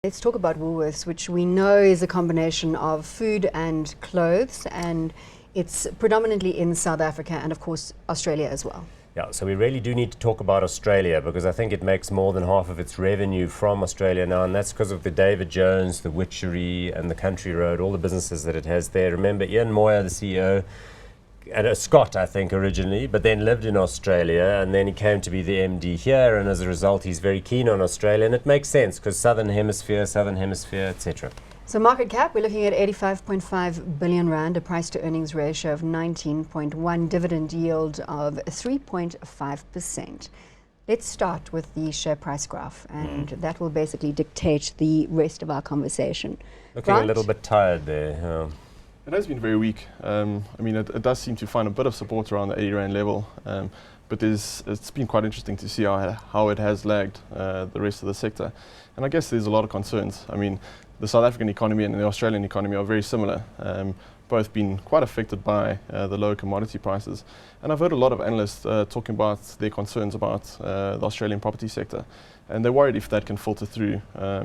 Let's talk about Woolworths, which we know is a combination of food and clothes, and it's predominantly in South Africa and, of course, Australia as well. Yeah, so we really do need to talk about Australia because I think it makes more than half of its revenue from Australia now, and that's because of the David Jones, the Witchery and the Country Road, all the businesses that it has there. Remember, Ian Moyer, the CEO, and a Scot, I think, originally, but then lived in Australia, and then he came to be the MD here, and as a result, he's very keen on Australia, and it makes sense because Southern Hemisphere, etc. So market cap, we're looking at 85.5 billion rand, a price to earnings ratio of 19.1, dividend yield of 3.5%. Let's start with the share price graph, and that will basically dictate the rest of our conversation. Looking Grant? a little bit tired there. It has been very weak. It does seem to find a bit of support around the 80 Rand level, but it's been quite interesting to see how it has lagged the rest of the sector. And I guess there's a lot of concerns. I mean, the South African economy and the Australian economy are very similar, both been quite affected by the low commodity prices. And I've heard a lot of analysts talking about their concerns about the Australian property sector. And they're worried if that can filter through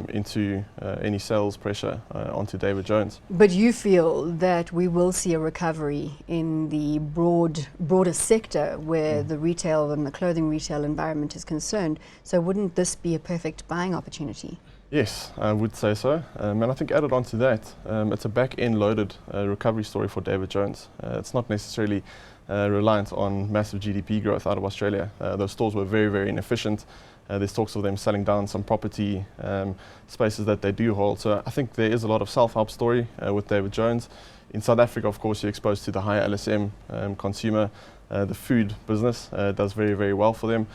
into any sales pressure onto David Jones. But you feel that we will see a recovery in the broader sector where the retail and the clothing retail environment is concerned. So wouldn't this be a perfect buying opportunity? Yes, I would say so. And I think added on to that, it's a back-end loaded recovery story for David Jones. It's not necessarily reliant on massive GDP growth out of Australia. Those stores were very, very inefficient. There's talks of them selling down some property spaces that they do hold. So I think there is a lot of self-help story with David Jones. In South Africa, of course, you're exposed to the higher LSM consumer. The food business does very, very well for them.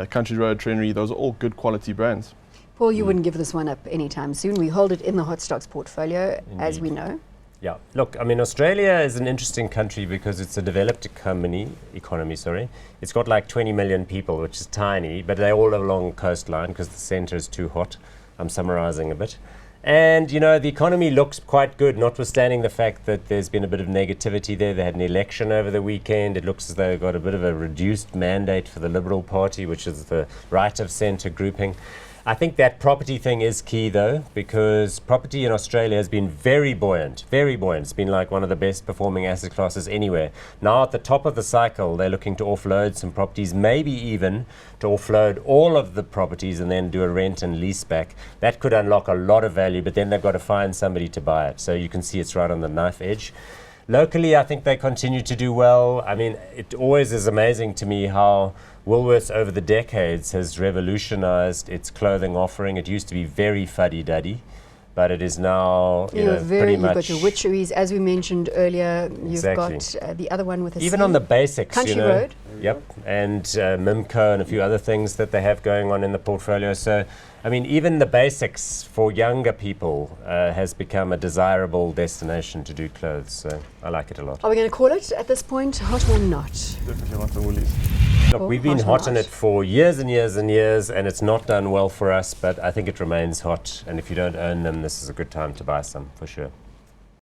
Country Road, Trenery, those are all good quality brands. Paul, you wouldn't give this one up anytime soon. We hold it in the hot stocks portfolio, as we know. Yeah, look, I mean, Australia is an interesting country because it's a developed economy. It's got like 20 million people, which is tiny, but they're all along the coastline because the centre is too hot. I'm summarising a bit. And, you know, the economy looks quite good, notwithstanding the fact that there's been a bit of negativity there. They had an election over the weekend. It looks as though they've got a bit of a reduced mandate for the Liberal Party, which is the right-of-centre grouping. I think that property thing is key, though, because property in Australia has been very buoyant, very buoyant. It's been like one of the best performing asset classes anywhere. Now at the top of the cycle, they're looking to offload some properties, maybe even to offload all of the properties and then do a rent and lease back. That could unlock a lot of value, but then they've got to find somebody to buy it. So you can see it's right on the knife edge. Locally, I think they continue to do well. I mean, it always is amazing to me how Woolworths over the decades has revolutionized its clothing offering. It used to be very fuddy-duddy, but it is now pretty much... You've got your Witcheries, as we mentioned earlier. Exactly. You've got the other one with a even C. on the basics, Country Road. Yep, and Mimco and a few other things that they have going on in the portfolio. So, I mean, even the basics for younger people has become a desirable destination to do clothes. So I like it a lot. Are we going to call it at this point hot or not? Definitely not the Woolies. Look, we've been hot on it for years and years and years, and it's not done well for us, but I think it remains hot. And if you don't own them, this is a good time to buy some, for sure.